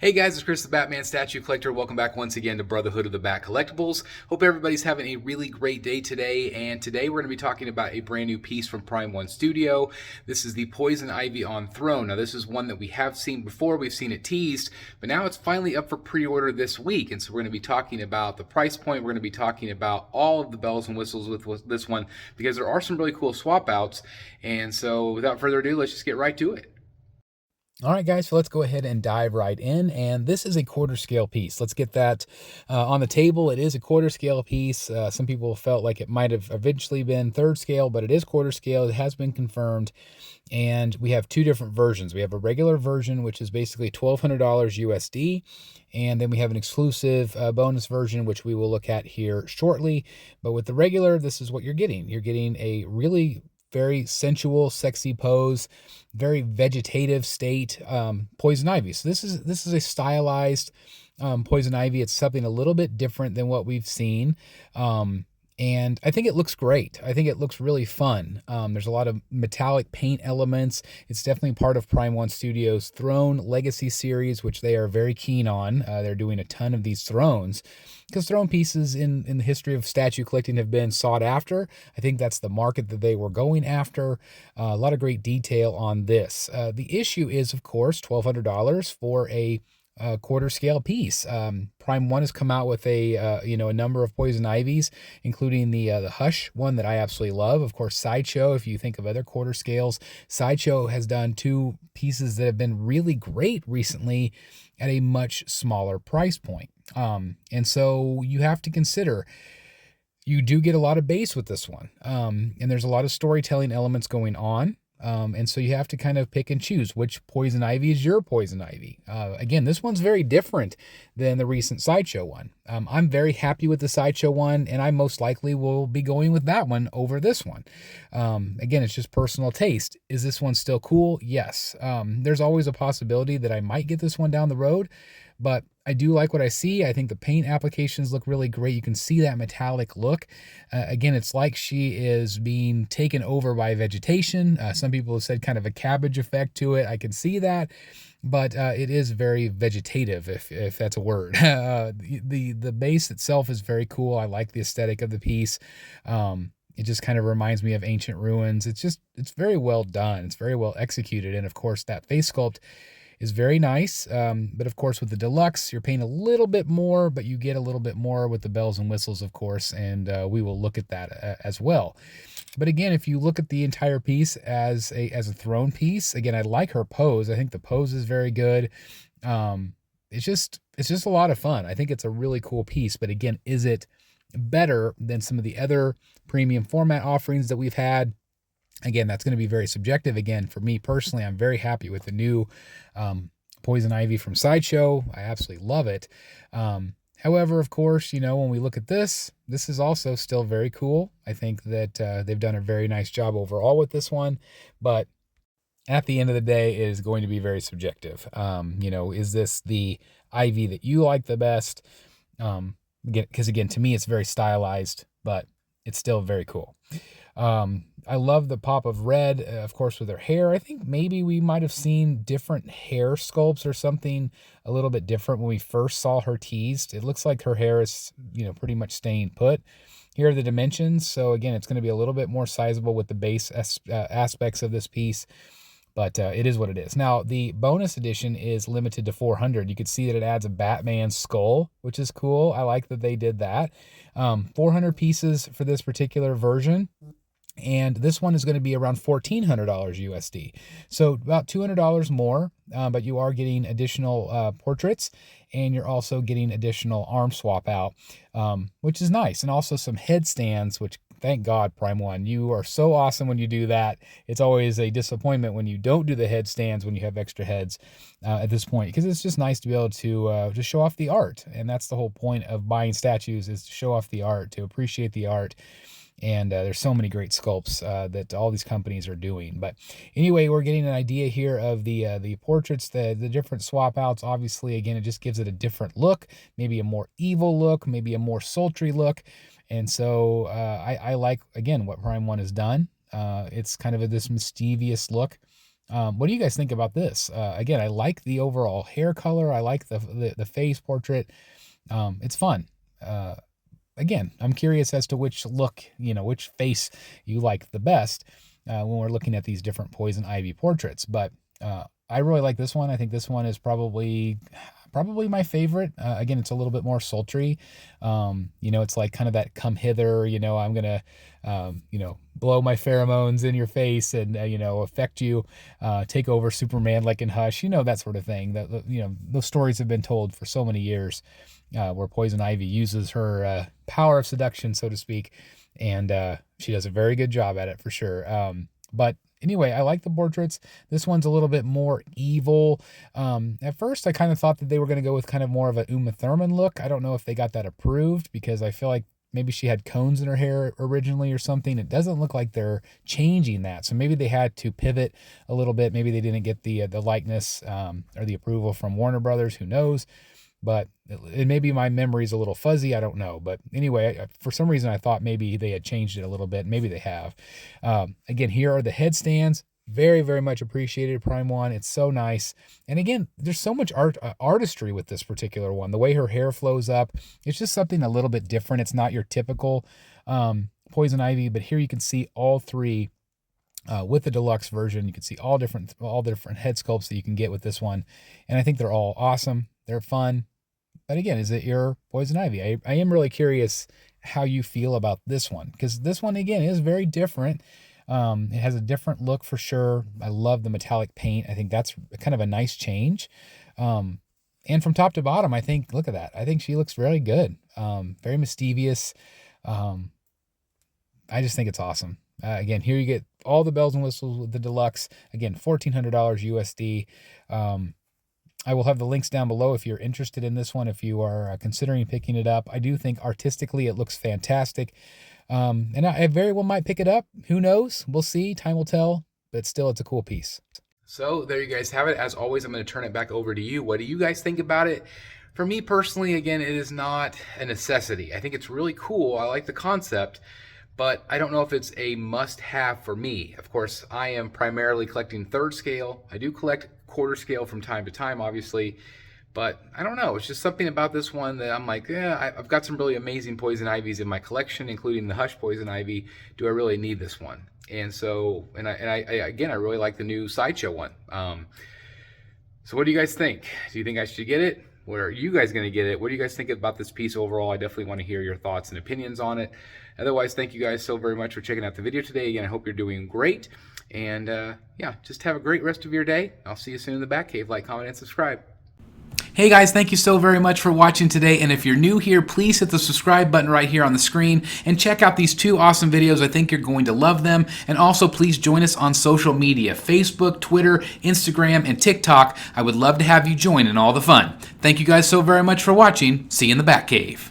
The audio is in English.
Hey guys, it's Chris the Batman Statue Collector. Welcome back once again to Brotherhood of the Bat Collectibles. Hope everybody's having a really great day today. And today we're going to be talking about a brand new piece from Prime One Studio. This is the Poison Ivy on Throne. Now this is one that we have seen before. We've seen it teased, but now it's finally up for pre-order this week. And so we're going to be talking about the price point. We're going to be talking about all of the bells and whistles with this one because there are some really cool swap outs. And so without further ado, let's just get right to it. All right, guys, so let's go ahead and dive right in. And this is a quarter scale piece. Let's get that on the table. It is a quarter scale piece. Some people felt like it might have eventually been third scale, but it is quarter scale. It has been confirmed. And we have two different versions. We have a regular version, which is basically $1,200 USD. And then we have an exclusive bonus version, which we will look at here shortly. But with the regular, this is what you're getting. You're getting a really very sensual, sexy pose, very vegetative state, poison ivy. So this is a stylized poison ivy. It's something a little bit different than what we've seen. And I think it looks great. I think it looks really fun. There's a lot of metallic paint elements. It's definitely part of Prime One Studios' Throne Legacy series, which they are very keen on. They're doing a ton of these thrones because throne pieces in the history of statue collecting have been sought after. I think that's the market that they were going after. A lot of great detail on this. The issue is, of course, $1,200 for a quarter scale piece. Prime One has come out with a number of poison ivies, including the Hush one that I absolutely love. Of course, Sideshow. If you think of other quarter scales, Sideshow has done two pieces that have been really great recently at a much smaller price point. And so you have to consider. You do get a lot of base with this one, and there's a lot of storytelling elements going on. And so you have to kind of pick and choose which poison ivy is your poison ivy. Again, this one's very different than the recent Sideshow one. I'm very happy with the Sideshow one, and I most likely will be going with that one over this one. Again, it's just personal taste. Is this one still cool? Yes. There's always a possibility that I might get this one down the road, but I do like what I see. I think the paint applications look really great. You can see that metallic look. Again, it's like she is being taken over by vegetation. Some people have said kind of a cabbage effect to it. I can see that, but it is very vegetative, if that's a word. The base itself is very cool. I like the aesthetic of the piece. It just kind of reminds me of ancient ruins. It's very well done. It's very well executed. And of course, that face sculpt is very nice. But of course, with the deluxe, you're paying a little bit more, but you get a little bit more with the bells and whistles, of course, and we will look at that as well. But again, if you look at the entire piece as a throne piece, again, I like her pose. I think the pose is very good. It's just a lot of fun. I think it's a really cool piece. But again, is it better than some of the other premium format offerings that we've had? Again, that's going to be very subjective. Again, for me personally, I'm very happy with the new Poison Ivy from Sideshow. I absolutely love it. However, of course, when we look at this is also still very cool. I think that they've done a very nice job overall with this one. But at the end of the day, it is going to be very subjective. Is this the Ivy that you like the best? Because again, to me, it's very stylized, but it's still very cool. I love the pop of red, of course, with her hair. I think maybe we might have seen different hair sculpts or something a little bit different when we first saw her teased. It looks like her hair is, pretty much staying put. Here are the dimensions. So again, it's going to be a little bit more sizable with the base aspects of this piece. But it is what it is. Now, the bonus edition is limited to 400. You can see that it adds a Batman skull, which is cool. I like that they did that. 400 pieces for this particular version. And this one is going to be around $1,400 USD. So about $200 more, but you are getting additional portraits, and you're also getting additional arm swap out, which is nice. And also some headstands, which thank God, Prime One. You are so awesome when you do that. It's always a disappointment when you don't do the headstands when you have extra heads at this point, because it's just nice to be able to just show off the art. And that's the whole point of buying statues, is to show off the art, to appreciate the art. And there's so many great sculpts that all these companies are doing. But anyway, we're getting an idea here of the portraits, the different swap outs. Obviously, again, it just gives it a different look, maybe a more evil look, maybe a more sultry look. And so I like, again, what Prime One has done. It's kind of this mischievous look. What do you guys think about this? Again, I like the overall hair color. I like the face portrait. It's fun. Again, I'm curious as to which look, which face you like the best when we're looking at these different poison ivy portraits. But I really like this one. I think this one is probably my favorite. Again, it's a little bit more sultry. It's like kind of that come hither, I'm going to, blow my pheromones in your face and, affect you, take over Superman like in Hush, that sort of thing. Those stories have been told for so many years where poison ivy uses her power of seduction, so to speak. And she does a very good job at it for sure. But anyway, I like the portraits. This one's a little bit more evil. At first, I kind of thought that they were going to go with kind of more of a Uma Thurman look. I don't know if they got that approved because I feel like maybe she had cones in her hair originally or something. It doesn't look like they're changing that. So maybe they had to pivot a little bit. Maybe they didn't get the likeness or the approval from Warner Brothers. Who knows? But it maybe my memory's a little fuzzy. I don't know. But anyway, for some reason, I thought maybe they had changed it a little bit. Maybe they have. Again, here are the headstands. Very, very much appreciated, Prime One. It's so nice. And again, there's so much artistry with this particular one. The way her hair flows up, it's just something a little bit different. It's not your typical poison ivy. But here you can see all three. With the deluxe version, you can see all the different head sculpts that you can get with this one. And I think they're all awesome. They're fun. But again, is it your poison ivy? I am really curious how you feel about this one, because this one, again, is very different. It has a different look for sure. I love the metallic paint. I think that's kind of a nice change. And from top to bottom, I think, look at that. I think she looks really good. Very mischievous. I just think it's awesome. Again, here you get all the bells and whistles with the deluxe. Again, $1,400 USD. I will have the links down below if you're interested in this one, if you are considering picking it up. I do think artistically it looks fantastic. And I very well might pick it up. Who knows? We'll see. Time will tell. But still, it's a cool piece. So there you guys have it. As always, I'm going to turn it back over to you. What do you guys think about it? For me personally, again, it is not a necessity. I think it's really cool. I like the concept, but I don't know if it's a must-have for me. Of course, I am primarily collecting third scale. I do collect quarter scale from time to time, obviously, but I don't know. It's just something about this one that I'm like, yeah, I've got some really amazing poison ivies in my collection, including the Hush poison ivy. Do I really need this one? And so, I really like the new Sideshow one. So what do you guys think? Do you think I should get it? Where are you guys going to get it? What do you guys think about this piece overall? I definitely want to hear your thoughts and opinions on it. Otherwise, thank you guys so very much for checking out the video today. Again, I hope you're doing great. And yeah, just have a great rest of your day. I'll see you soon in the Batcave. Like, comment, and subscribe. Hey guys, thank you so very much for watching today, and if you're new here, please hit the subscribe button right here on the screen and check out these two awesome videos. I think you're going to love them. And also please join us on social media, Facebook, Twitter, Instagram, and TikTok. I would love to have you join in all the fun. Thank you guys so very much for watching. See you in the Batcave.